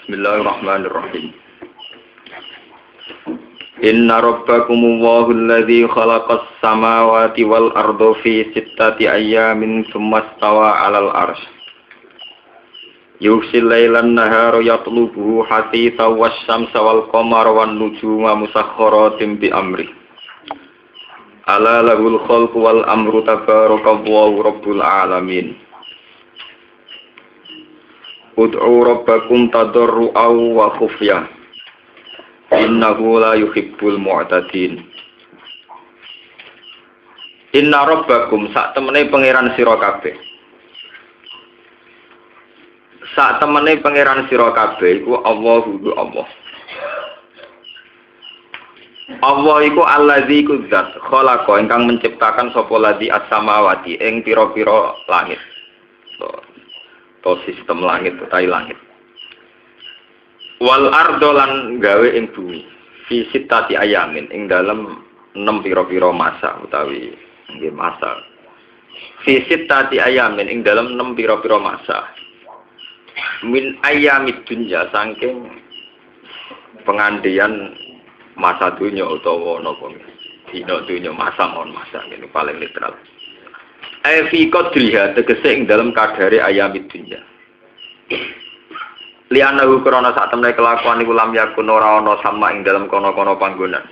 Bismillahirrahmanirrahim. Inna rabbakumullahu alladzi khalaqas samawati wal arda fi sittati ayyamin tsumma istawa 'alal 'arsy. Yughsil lailan nahara yatlubuhu hatitha wasyamsa wal qamara wan nujuma musakhkharatin bi amri. Ala lahul khalqu wal amru tabarakallahu rabbul alamin. Ud'u rabbakum tadarru'aw wa khufyah. Innahu la yuhibbul mu'tadin. Inna rabbakum sak temene pangeran sira kabeh. Sak temene pangeran sira kabeh iku Allahu Allah. Allah iku allazi kudzat khalaqa ingkang menciptakan sapa ladzi as-samawati ing pira-pira langit. To sistem langit utawi langit. Wal ardo lan gawe ing bumi fi sittati ayamin ing dalem 6 pira-pira masa utawi nggih masa. Fi sittati ayamin ing dalem 6 pira-pira masa. Min ayamid dunya saking pengandian masa dunya utawa napa dina dunya masa mon masa ngene paling literal. Fi qadriha tegese ing dalam kadare ayamid dunya. Lianahu krana sak temene kelakuan iku lam yakun ora ana sama ing dalam kono-kono panggonan.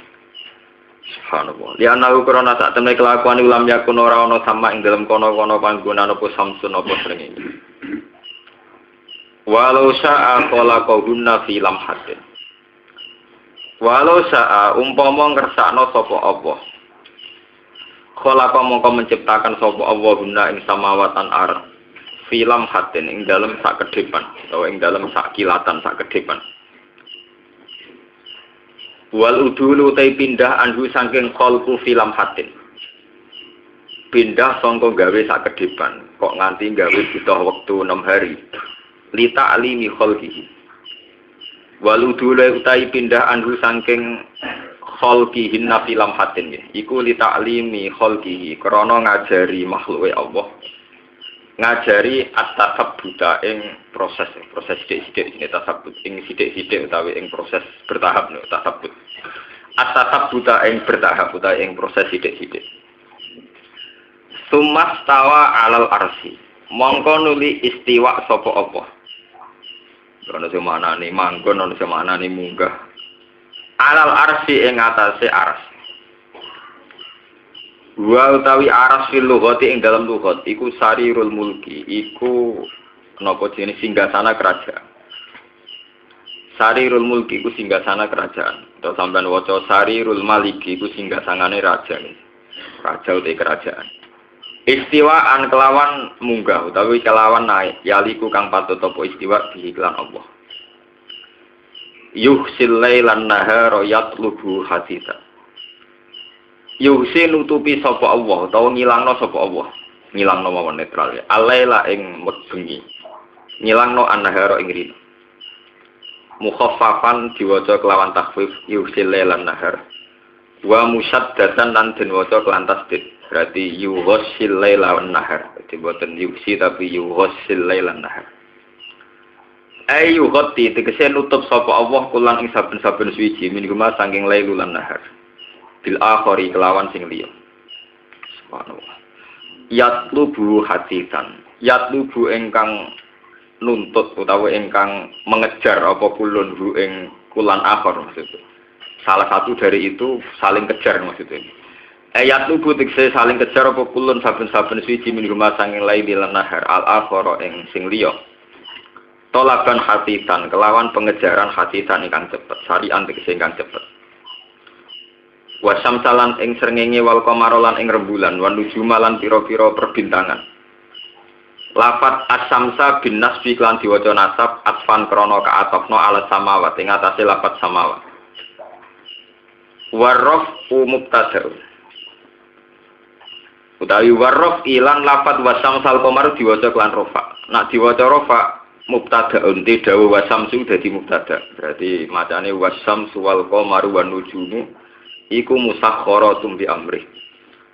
Subhanallah. Lianahu krana sak temene kelakuan iku lam yakun ora ana sama ing dalam kono-kono panggonan apa samsun apa srengenge. Walau sa'a khalaqahunna fi lamhatin. Walau sa'a umpama ngersakno sapa Allah. Khalaqa mongko menciptakan sapa Allah guna ing samawatan ar film hatin ing dalam sak kedepan atau ing dalam sak kilatan sak kedepan. Wal udulu tay pindah anhu saking khalqu film hatin. Pindah sangka gawe sak kedepan kok nganti gawe butuh wektu 6 hari. Li ta'limi khalqihi. Wal udulu tay pindah anhu saking khalqihin film hatin iku li ta'limi khalqihi krana ngajari makhluke Allah ngajari at-tasabbuta ing proses sithik-sithik ini tasabbut ing sithik-sithik utawi ing proses bertahap no tasabbut at-tasabbuta ing bertahap utawi ing proses sithik-sithik sumastawa 'alal arsy mongko nuli istiwa sapa apa ana sing maknane manggon ana sing maknane munggah alal arsy ing atase ars. Wa utawi aras fil lughati ing dalam lughat iku sarirul mulki, iku napa jenenge singgasana kerajaan. Sarirul mulki iku singgasana kerajaan. Atau sampean waca sarirul maliki iku singgasangane raja. Raja utawi kerajaan. Istiwaan kelawan munggah utawi kelawan naik, yaliku kang patut apa istiwa diiklan Allah. Yuhsil lailan nahara yatlubu hatita. Yuhsi nutupi sapa Allah utawa ngilangno sapa Allah. Ngilangno mawon netral ya. Alaila ing bengi. Ngilangno an-nahara ing rina. Mukhaffafan diwaca kelawan takhfif yuhsil lailan nahar. Wa musyaddatan lan den waca kelan tasdid. Berarti yuhsil lailan nahar. Dadi boten yuhsi tapi yuhsil lailan nahar. Ayu ghati tegese nutup sapa Allah kulan ing saben-saben suci mingguma saking lailul nahar bil akhari kelawan sing liya subhanallah yatlubu hatitan yatlubu ingkang nuntut utawa ingkang mengejar apa kulun hu ing kulan akhir maksudnya salah satu dari itu saling kejar maksudnya yatlubu tegese saling kejar apa kulun saben-saben suci mingguma saking lailul nahar al akhara ing sing liya tolaban hatitan kelawan pengejaran hatitan ingkang cepet sarian tegese ingkang cepet wasam salan ing srengenge wal qamara lan ing rembulan wan nujuma lan pira-pira perbintangan lafat as-samsa bin nasbi lan diwaca nasab atfan krana kaatofna ala samawat ing atase lafat samawat warraf mubtada utawi warraf ilan lafat wasam sal qamar diwaca kelan rofa nak diwaca rofa mubtada unti dawu wasamsu dadi mubtada berarti macane wasamsu wal qamaru wan nujumu iku musakhkharatum bi amri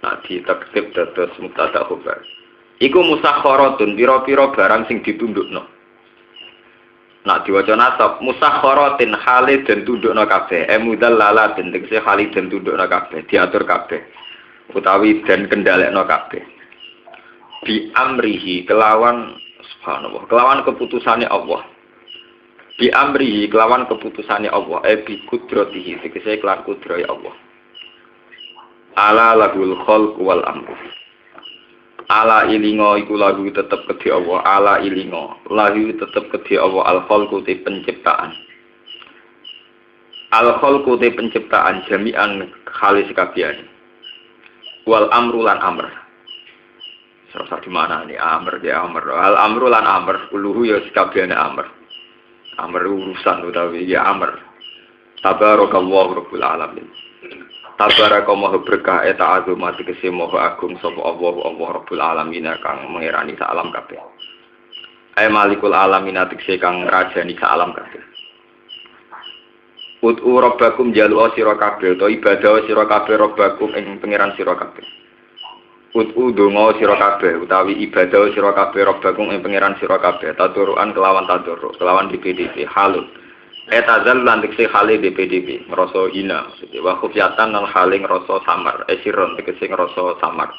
nah ditektib dados mubtada khabar iku musakhkharatun pira-pira barang sing ditundukno Nak diwaca nasab musakharatin Khalid dan tundukna kabeh. Mudallalatin tegese Khalid dan tundukna kabeh, diatur kabeh. Utawi dan kendhalekna kabeh. Bi amrihi kelawan subhanallah, kelawan keputusane Allah. Bi amrihi kelawan keputusane Allah, bi qudratihi tegese kelan kudrahe Allah. Ala lahul khalq wal amru. Ala ilingo iku lagu tetep kedhi Allah, ala ilingo lagu tetep kedhi Allah al khalqu te penciptaan. Al khalqu te penciptaan jami'an khalis kabehane. Wal amru lan amr. Serasa di mana nih amr ya amr. Al amru lan amr uluhu ya kabehane amr. Amr urusan utawi ya amr. Tabarakallahu rabbul alamin. Tabaraka maha berkah eta azumat tegese maha agung sapa Allah rabbul alamin kang mengerani sak alam kabeh. Ay malikul alamin tegese kang ngrajani sak alam kabeh. Ud'u rabbakum jalu sira kabeh to ibadah sira kabeh rabbakum ing pangeran sira kabeh. Ud'u donga sira kabeh utawi ibadah sira kabeh rabbakum ing pangeran sira kabeh taturuan kelawan taturuk kelawan DPDP halus. Etazal lantik se khali DPDP ngerasa hina maksudnya wa khufyatan lan khali ngerasa samar esiron tegese ngerasa samar.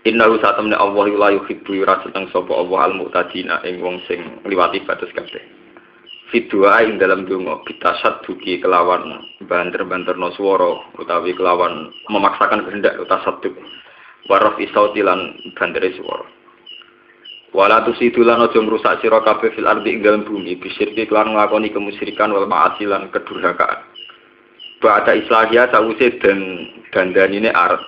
Innahu satamne Allah la yuhibbu yuraseneng sapa Allah al mu'tadina ing wong sing ngliwati batas kabeh. Fidua ing dalam donga bitasadduki kelawan banter-banterno swara utawi kelawan memaksakan kehendak tasadduk waraf isauti lan bandere swara. Wala tusidulan aja ngrusak sira kabeh fil ardi ing dalem bumi bisirki lan nglakoni kemusyrikan wal ma'asi lan kedurhakaan. Ba'da islahia sawise dan dandanine arep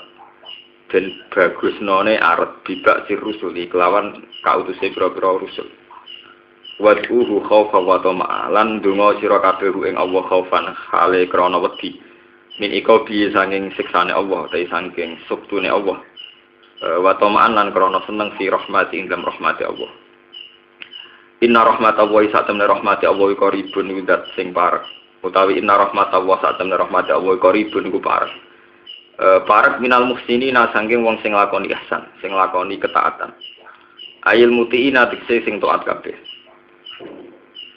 dan bagusnone arep bibak sir rusuli kelawan kautuse pira-pira rusul. Wad'uhu khaufa wa tama'a lan donga sira kabeh ing Allah khaufan hale krana wedi. Min ikobi sanging siksane Allah ta sanging suktune Allah. Wa tama'an lan krana seneng fi rahmati ing dalem rahmati Allah. Inna rahmatallahi satamna rahmati Allah qaribun widat sing parek. Utawi inna rahmatallahi satamna rahmati Allah qaribun ku parek. Parek minal muhsinina sanging wong sing lakoni ihsan, sing lakoni ketaatan. Ayil mutiina tikse sing taat kabeh.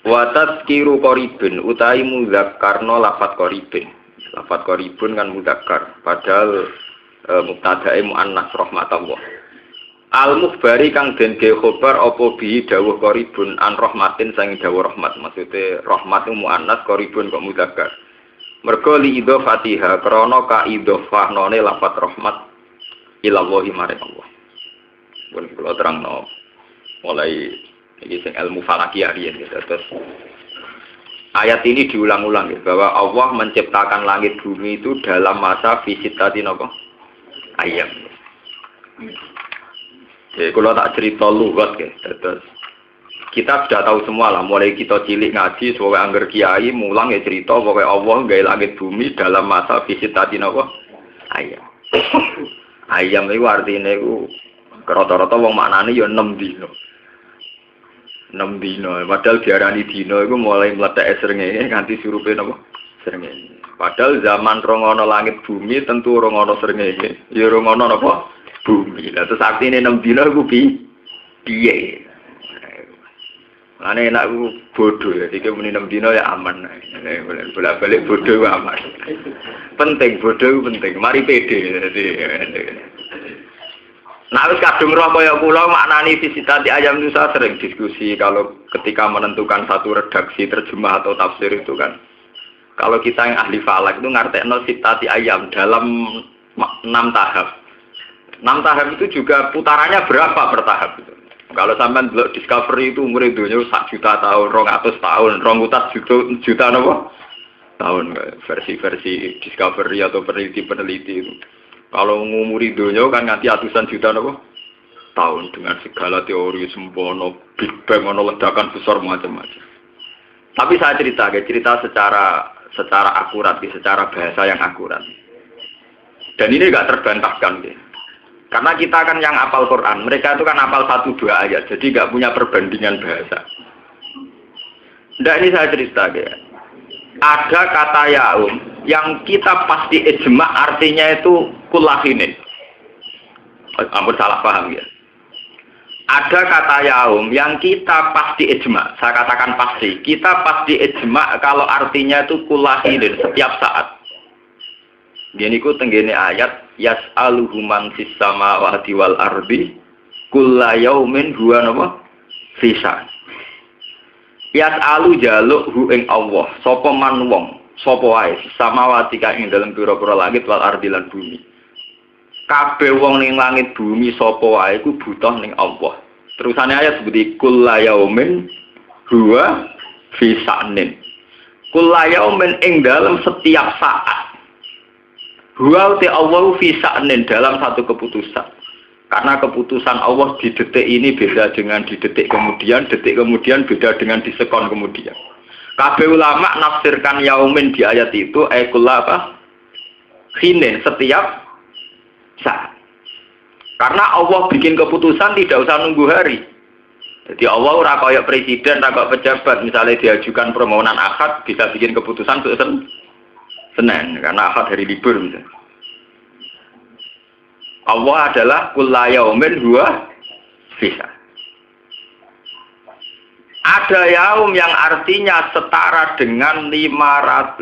Wa tazkiru qaribun utawi mudzakarna lafat qaribun. Lafat qaribun kan mudzakkar padahal mubtadae muannas rahmatullah. Al mukhbari kang den ge khobar apa bi dawuh qaribun an rahmatin sang dawuh rahmat maksude rahmat muannas qaribun kok mudzakkar. Mergo li idhofatiha krana ka idhofahnone lafat rahmat ila wahi maring Allah. Pun kula terangno mulai iki sing ilmu falakiyah riyen terus ayat ini diulang-ulang ya, bahwa Allah menciptakan langit bumi itu dalam masa visitati napa ayam. Jadi kalau tak cerita lugat ya, terus kita sudah tahu semua lah. Mulai kita cilik ngaji, sebagai angger kiai, mulang ya cerita bahwa Allah gawe langit bumi dalam masa visitati napa ayam. Ayam itu artinya itu rata-rata wong maknane ya 6 dino. 6 dino. Padahal diarani dino itu mulai meletak srengenge nganti surupe napa srengenge. Padahal zaman rongono langit bumi tentu rongono srengenge. Ya rongono napa? Bumi. Lah terus artine 6 dina iku piye? Ane enak ku bodoh ya. Iki muni 6 dina ya aman. Bolak-balik bodoh ku aman. Penting bodoh ku penting. Mari pede. Nah wis kadung roh kaya kula maknani visitati ayam itu saya sering diskusi kalau ketika menentukan satu redaksi terjemah atau tafsir itu kan. Kalau kita yang ahli falak itu ngartekno sitati ayam dalam 6 tahap. 6 tahap itu juga putarannya berapa per tahap itu. Kalau sampean delok Discovery itu umur dunia 1 juta tahun, 200 tahun, 200 juta napa? Tahun versi-versi Discovery atau peneliti-peneliti itu. Kalau ngumuri dunia kan nganti ratusan juta napa? Tahun dengan segala teori sempono Big Bang ono ledakan besar macam-macam. Tapi saya cerita secara akurat, secara bahasa yang akurat. Dan ini enggak terbantahkan, karena kita kan yang hafal Quran, mereka itu kan hafal 1-2 ayat, jadi enggak punya perbandingan bahasa. Nah ini saya cerita, ada kata yaum yang kita pasti ijma artinya itu kulahinin. Ampun salah paham ya. Ada kata yaum yang kita pasti ijma. Saya katakan pasti. Kita pasti ijma kalau artinya itu kulahidin setiap saat. Gini ku tenggene ayat yas'aluhu man fis samawati wal ardi kulla yaumin huwa napa fisa. Yas'alu jaluk hu ing Allah sapa man wong sapa wae samawati ka ing dalem pira-pira langit wal ardi lan bumi. Kabeh wong ning langit bumi sapa wae iku butuh ning Allah. Terusane ayat seperti kulla yaumin huwa fi sa'nin. Kulla yaumin ing dalam setiap saat. Huwa te Allah fi sa'nin dalam satu keputusan. Karena keputusan Allah di detik ini beda dengan di detik kemudian beda dengan di sekon kemudian. Kabeh ulama nafsirkan yaumin di ayat itu kulla apa? Khinin setiap saat. Karena Allah bikin keputusan tidak usah nunggu hari. Jadi Allah ora kaya presiden, ora kaya pejabat, misalnya diajukan permohonan akad bisa bikin keputusan Senin karena akad hari libur misalnya. Allah adalah kulla yaumin huwa fisa. Ada yaum yang artinya setara dengan 550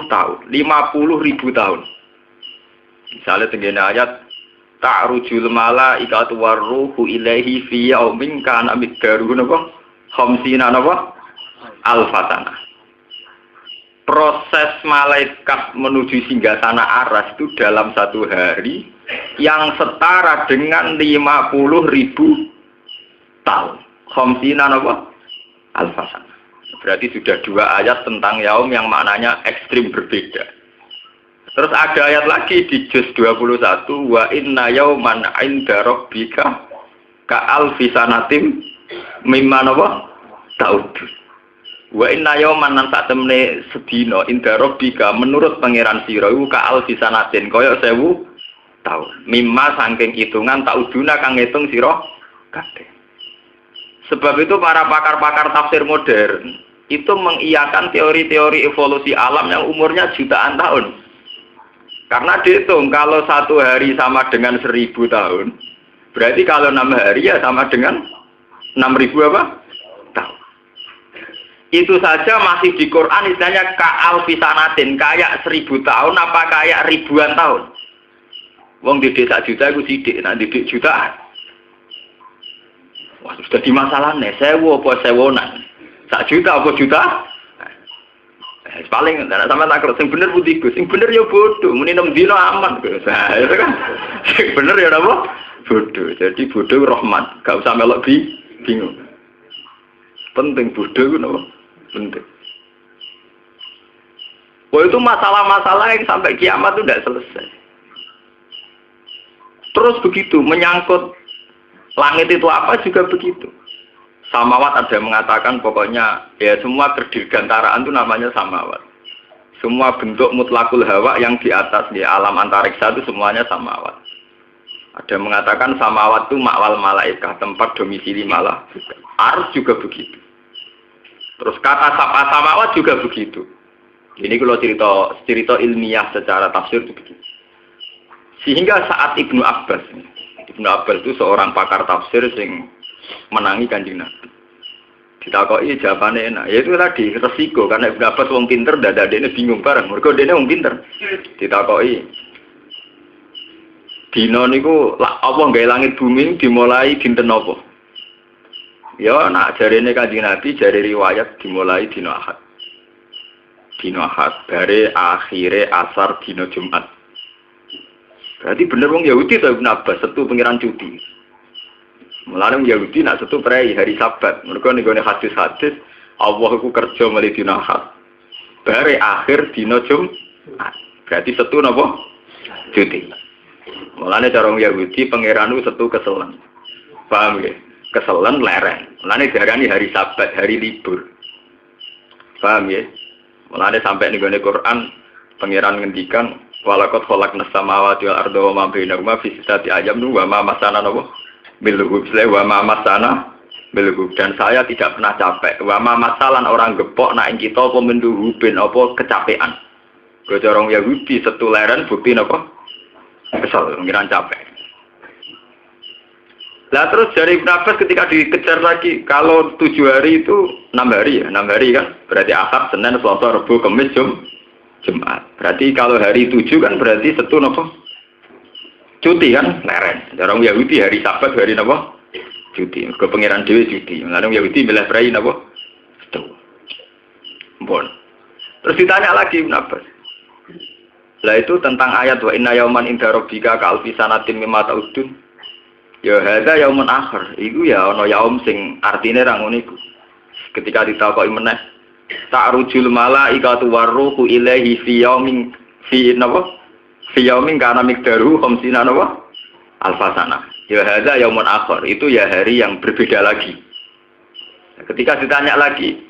tahun, 50.000 tahun. Misalnya tenggene ayat ta'rujul malaikatu warruhu ilaihi fi yaumin kana miqdaruhu napa? Khamsina napa? Alfatana. Proses malaikat menuju singgasana aras itu dalam satu hari yang setara dengan 50.000 tahun. Khamsina napa? Alfatana. Berarti sudah dua ayat tentang yaum yang maknanya ekstrim berbeda. Terus ada ayat lagi di juz 21 wa inna yauman 'inda rabbika ka alfi sanatim mimma napa ta'ud. Wa inna yauman nan sak temne sedina 'inda rabbika menurut pangeran sira iku ka alfi sanatin kaya 1000 tahun. Mimma saking hitungan ta'uduna kang ngitung sira kabeh. Sebab itu para pakar-pakar tafsir modern itu mengiyakan teori-teori evolusi alam yang umurnya jutaan tahun. Karena dihitung kalau satu hari sama dengan 1000 tahun, berarti kalau 6 hari ya sama dengan 6.000 apa? Tahun. Itu saja masih di Quran istilahnya ka'al fisanatin, kayak 1000 tahun apa kayak ribuan tahun. Wong didik 1 juta itu sidik, nak didik jutaan. Wah, sudah di masalahnya, 1000 apa 1000-an? 1 juta apa juta? Paling tidak sama tak sing bener putih Gus, sing bener ya bodoh, muni 6 dino aman Gus. Nah, itu kan sing bener ya apa? Bodoh. Jadi bodoh rahmat, gak usah melok bingung. Penting bodoh itu apa? Penting. Wah itu masalah-masalah yang sampai kiamat itu tidak selesai. Terus begitu menyangkut langit itu apa juga begitu. Samawat ada yang mengatakan pokoknya ya semua kedirgantaraan itu namanya samawat. Semua bentuk mutlakul hawa yang di atas di alam antariksa itu semuanya samawat. Ada yang mengatakan samawat itu makwal malaikat, tempat domisili malaikat. Ars juga begitu. Terus kata samawat juga begitu. Ini kalau cerita ilmiah secara tafsir itu begitu. Sehingga saat Ibnu Abbas itu seorang pakar tafsir yang menangi Kanjeng Nabi. Ditakoki jawabane enak. Ya itu tadi resiko karena Ibnu Abbas wong pinter dadane bingung bareng. Mergo dene wong pinter. Ditakoki dina niku apa gawe langit bumi dimulai dinten apa? Ya nak jarene Kanjeng Nabi jare riwayat dimulai dina Ahad. Dina Ahad bare akhire asar dina Jumat. Berarti bener wong Yahudi to Ibnu Abbas setu pengiran cuti. Mulane Yahudi nak setu prei hari Sabat. Mergo ning gone hadis-hadis Allah iku kerja mali dina Ahad. Bare akhir dina Jumat. Berarti setu napa? Cuti. Mulane cara Yahudi pangeran itu setu keselan. Paham nggih? Keselan lereng. Mulane diarani hari Sabat, hari libur. Paham nggih? Mulane sampai ning gone Quran pangeran ngendikan walaqad khalaqnas samawati wal arda wa ma bainahuma fi sittati ayamin wa ma masana napa? Bilhub wa ma masana bilhub dan saya tidak pernah capek. Wa ma masalan orang gepok nak kita apa menduhubin apa kecapean. Gocorong Yahudi setuleren bukti napa? Kesel ngiran capek. Lah terus dari Ibn Abbas ketika dikejar lagi, kalau 7 hari itu 6 hari ya, 6 hari kan, berarti Ahad, Senin, Selasa, Rabu, Kamis, Jumat. Berarti kalau hari 7 kan berarti Setu apa? Cuti kan, leren. Orang Yahudi hari Sabat, hari apa? Cuti. Ke pangeran Dewi cuti. Orang Yahudi milih berai apa? Setu. Bon. Terus ditanya lagi Ibn Abbas. Lah itu tentang ayat wa inna yauman inda rabbika ka alfi sanatin mimma ta'udun. Ya hadza yaumun akhir. Iku ya ana yaum sing artine ra ngono iku. Ketika ditakoki meneh ta'rujul malaikatu warruhu ilaihi fi yaumin fi napa? Fi yaumin kana miqdaru 50 napa? Alfasana. Ya hadza yaumun akhir. Itu ya hari yang berbeda lagi. Ketika ditanya lagi,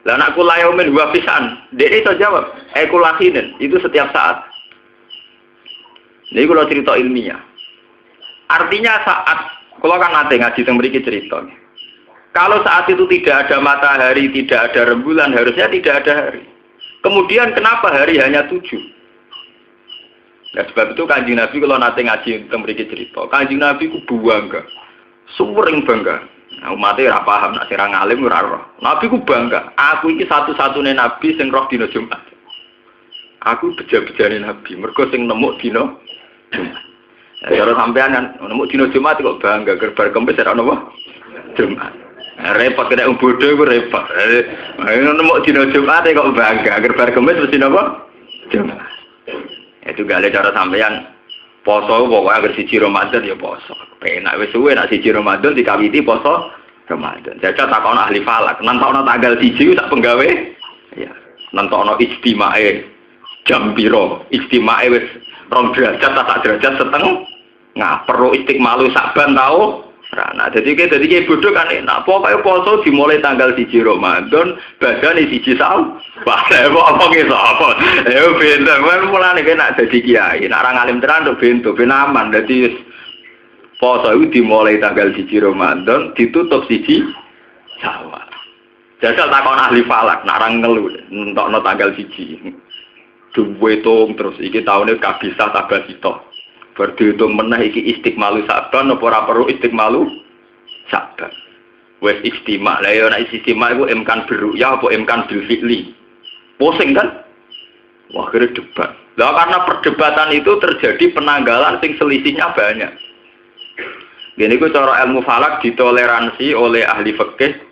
lah anakku layaumin huwa pisan. Dia itu jawab, kulahinen, itu setiap saat. Ini kalau cerita ilmiah. Artinya saat, kalau kan nanti ngaji yang memiliki cerita. Kalau saat itu tidak ada matahari, tidak ada rembulan, harusnya tidak ada hari. Kemudian kenapa hari hanya 7? Nah, sebab itu Kanjeng Nabi kalau nanti ngaji yang memiliki cerita, Kanjeng Nabi ku bangga, sering bangga. Nah, umatnya ora paham, nak sira ngalim ora roh. Nabi ku bangga, aku iki satu-satunya nabi sing roh dina Jumat. Aku beja-bejane nabi, mergo sing nemu dina Jumat. Ya ora sampean kan nemu dina Jumat kok bangga gerbar Kamis ora napa? Jumat. Repot kena bodoh iku repot. Nemu dina Jumat kok bangga gerbar Kamis mesti napa? Jumat. Itu gale cara sampean poso pokoknya agar siji Ramadan ya poso. Penak wis suwe nek siji Ramadan dikawiti poso Ramadan. Jajal takon ahli falak, nentokno tanggal 1 sak penggawe. Ya, nentokno ijtimae jam piro? Ijtimae wis 2 derajat tak derajat setengah. Nah, perlu istiqmalu saban tau. Nah, jadi kayak bodoh kan enak. Pokoknya poso dimulai tanggal 1 Ramadan, badane 1 Syawal. Wah, apa gitu apa? Bento, kan mulane kena dadi kiai. Nek ora ngalim tenan kok bento, ben aman. Dadi poso itu dimulai tanggal 1 Ramadan, ditutup 1 Syawal. Jajal takon ahli falak, nek ora ngelu, entokno tanggal 1. Duwe tung terus iki taune kabisah tabasito. Berdihitung meneh iki istiqmalu saban apa ora perlu istiqmalu saban. Wes istiqma. Lah ya nek istiqma iku imkan berru'yah apa imkan bil fi'li. Pusing kan? Wah, akhirnya debat. Lah karena perdebatan itu terjadi penanggalan sing selisihnya banyak. Gini ku cara ilmu falak ditoleransi oleh ahli fikih.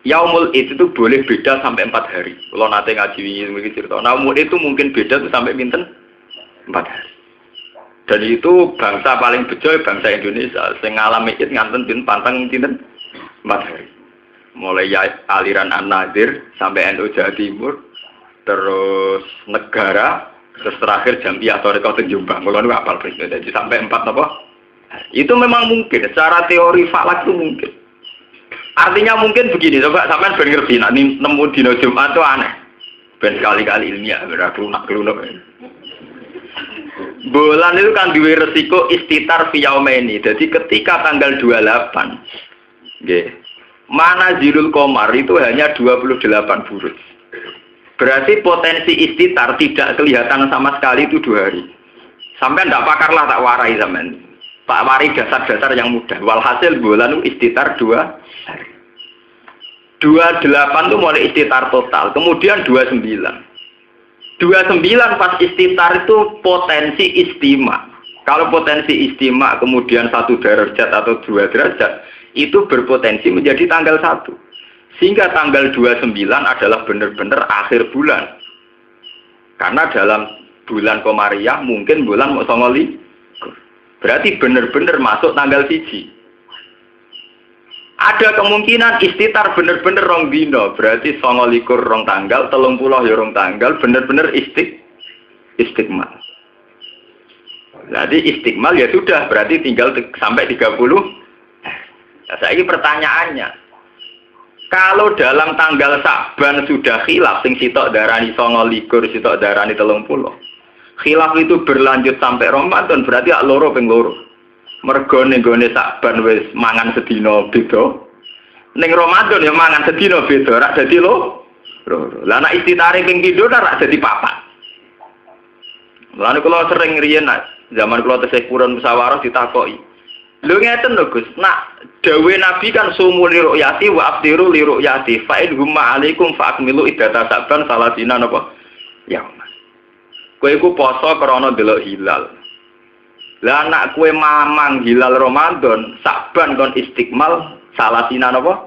Yaumul itu boleh beda sampai 4 hari. Kalau nanti ngaji wingi cerita. Naumul itu mungkin beda tuh sampai pinten 4 hari. Dan itu bangsa paling bejo bangsa Indonesia. Sing ngalami itu nganten pin pantang pinten 4 hari. Mulai aliran An-Nadir sampai NU Jawa Timur, terus negara, terus terakhir Jamiah Thariqah Jombang. Kalau nu apal presiden jadi sampai 4 apa? Itu memang mungkin. Secara teori falak itu mungkin. Artinya mungkin begini, coba sampean ben ngerti nek nemu dina Jumat itu aneh. Ben kali-kali ilmiah ora klunak-klunak. Bulan itu kan duwe resiko istitar fi yaumaini. Jadi ketika tanggal 28 nggih. Mana zilul qamar itu hanya 28 buruj. Berarti potensi istitar tidak kelihatan sama sekali itu 2 hari. Sampai ndak pakarlah tak warai sampean. Pak warai dasar-dasar yang mudah. Walhasil bulan itu istitar 2 hari. 28 itu mulai istitar total, kemudian 29. 29 pas istitar itu potensi istima. Kalau potensi istima kemudian 1 derajat atau 2 derajat, itu berpotensi menjadi tanggal 1. Sehingga tanggal 29 adalah benar-benar akhir bulan. Karena dalam bulan Komariah mungkin bulan Mosongoli. Berarti benar-benar masuk tanggal 1. Ada kemungkinan istitar bener-bener rong dino, berarti 29 rong tanggal, 30 ya rong tanggal, bener-bener istiqmal. Jadi istiqmal ya sudah, berarti tinggal sampai 30. Nah, saya ini pertanyaannya, kalau dalam tanggal Sa'ban sudah khilaf, sing sitok darani 29, sitok darani 30. Khilaf itu berlanjut sampai Ramadan, berarti ak loro ping loro. Mergo ning gone Sa'ban wis mangan sedina beda. Ning Ramadan ya mangan sedina beda, ora dadi lho. Lah nek istitare ping 7 ora dadi 4. Lan kula sering riyen zaman kula tesih purun musyawarah ditakoki. Lho ngeten lho Gus, nak dawe Nabi kan sumu li ru'yati wa afdiru li ru'yati fa in humma alaikum fa akmilu iddata saban salasina napa? Ya. Kowe iku poso krana delok hilal. Lah nak kowe mamang hilal Ramadan, Saban kon istiqmal salasina napa?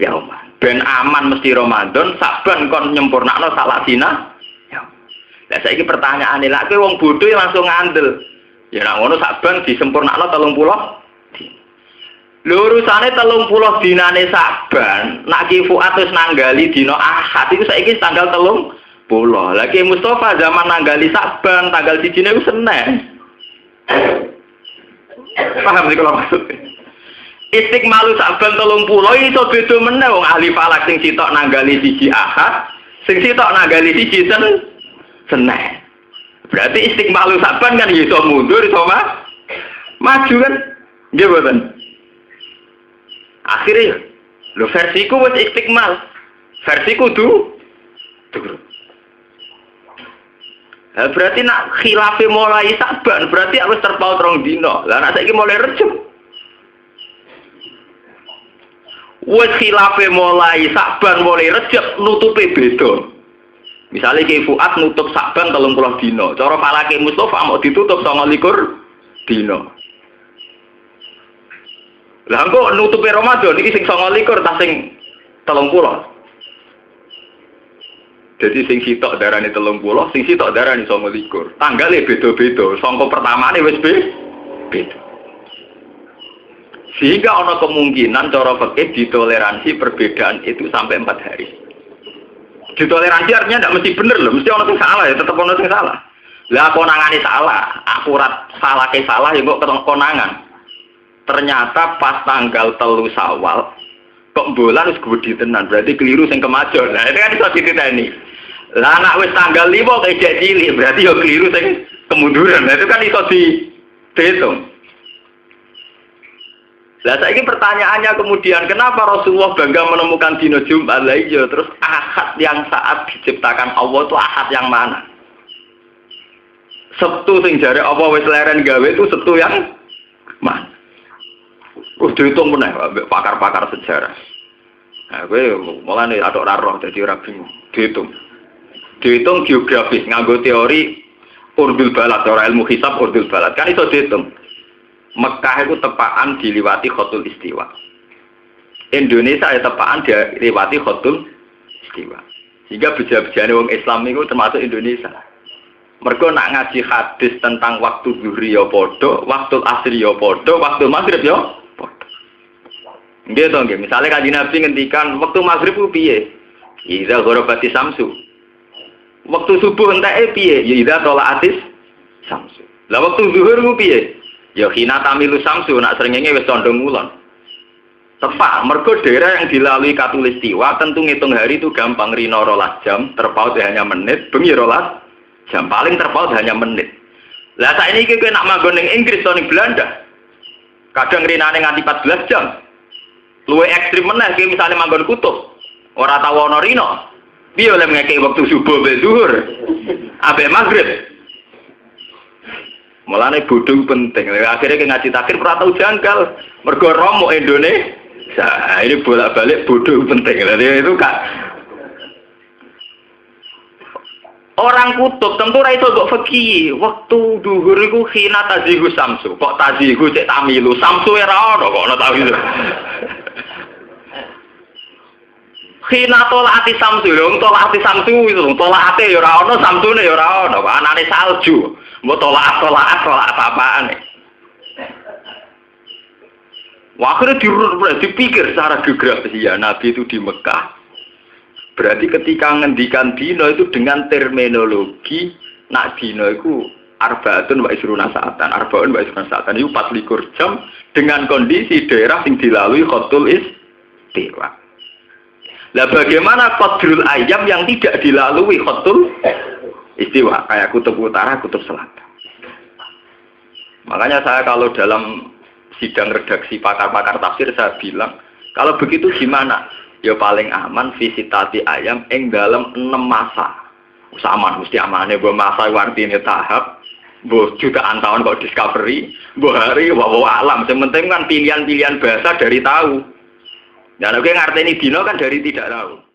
Ya. Ben aman mesti Ramadan, Saban kon nyempurnakno salasina. Ya. Lah saiki pertanyaane, lak kowe wong bodho langsung ngandel. Ya nak ngono Saban disempurnakno 30. Lho urusane 30 dinane Saban, nak Ki Fuad wis nanggali dina Ahad iku saiki tanggal 30. Lah Ki Mustofa zaman nanggali Saban tanggal 1 niku Senin. Paham iki kalau maksudnya? Istiqmalu Saban 30 iso beda meneh wong ahli falak sing sitok nanggali 1 Ahad, sing sitok nanggali 1 Senin. Berarti istiqmalu Saban kan iso mundur iso maju kan? Nggih mboten. Akhirnya lho versiku wis istiqmal. Versiku tuh. Berarti nak khilafe mulai Saban berarti harus terpaut rong dino. Lah nek saiki mulai Rejab. Wis khilafe mulai Saban mulai Rejab nutupe beda. Misalnya Ki Fuad nutup Saban 30 dino, cara falake Mustofa mau ditutup 29 dino. Lah kok nutupe Ramadan iki sing 29 ta sing 30. Jadi sing sitok darane 30, sing sitok darane 29. Tanggale beda-beda, sangka pertamane wis beda. Sehingga ana kemungkinan cara fikih ditoleransi perbedaan itu sampai 4 hari. Ditoleransi artinya tidak mesti bener loh, mesti orang yang salah ya, tetap orang yang salah. Lah konangannya salah, akurat salah ke salah ya kok konangan. Ternyata pas tanggal 3 Syawal, kok bulan wis gede tenan, berarti keliru sing kemajon. Nah itu kan iso dititeni. Lah anak wis tanggal 5 kejak cilik, berarti ya keliru sing kemunduran. Nah itu kan iso dihitung. Lah saiki pertanyaannya kemudian kenapa Rasulullah bangga menemukan dino Jumat? Lah iya terus Ahad yang saat diciptakan Allah itu Ahad yang mana? Sabtu sing jare apa wis leren gawe itu Sabtu yang mana? Dihitung meneh pakar-pakar sejarah. Nah, kowe mulane atok ora roh dadi ora bingung. Dihitung geografis nganggo teori urdul balad, ora ilmu hisab urdul balad. Kan iso dihitung. Mekah itu tepaan diliwati Khotul Istiwa. Indonesia ya tepaan diliwati Khotul Istiwa. Sehingga beja-bejane wong Islam itu termasuk Indonesia. Mergo nak ngaji hadis tentang waktu zuhri ya padha, waktu asri ya padha, waktu maghrib ya padha. Nggih to nggih, misale Kanjeng Nabi ngendikan waktu maghrib ku piye? Idza gharabati samsu. Waktu subuh enteke piye? Ya idza talaatis samsu. Lah waktu zuhur ku piye? Ya khina tamilu samsu nak srengenge wis condong ngulon. Tepat, mergo daerah yang dilalui Katulistiwa tentu ngitung hari itu gampang, rino 12 jam, terpaut hanya menit, bengi 12 jam, paling terpaut hanya menit. Lah saiki kowe nak manggon ning Inggris atau ning Belanda, kadang rinane nganti 14 jam. Luwih ekstrim meneh kowe misale manggon kutub, ora tau ana rino. Piye oleh ngekeki waktu subuh be zuhur? Abe maghrib. Mulane bodho penting. Akhirnya ngaji takhir ora tau janggal. Mergo romo Indonesia. Nah, ini bolak-balik bodho penting. Jadi itu Kak. Orang kutub tentu ra iso mbok fikih. Waktu dhuhur iku khina tazihu samsu. Kok tazihu cek tamilu. Samsu ora ono kok ono tawilu. Khina tolaati samsu lho, tolaati samsu itu, tolaate ya ora ono, samsune ya ora ono, anane salju. Mbok tolaat apa-apaan. Wah, akhirnya dipikir secara geografis ya, Nabi itu di Mekah. Berarti ketika ngendikan dino itu dengan terminologi nak dino itu arbaatun wa isruna sa'atan, arbaun wa isruna sa'atan itu 24 jam dengan kondisi daerah yang dilalui Khotul Istiwa. Lah bagaimana qadrul ayam yang tidak dilalui Khotul Istiwa, kayak kutub utara, kutub selatan. Makanya saya kalau dalam sidang redaksi pakar-pakar tafsir saya bilang, kalau begitu gimana? Ya paling aman visitasi ayam ing dalam 6 masa. Usahaman mesti amane mbok masa artine tahap Mbok jutaan tahun kok discovery, mbok hari wawa alam. Yang penting kan pilihan-pilihan bahasa dari tahu. Dan oke ngarteni dino kan dari tidak tahu.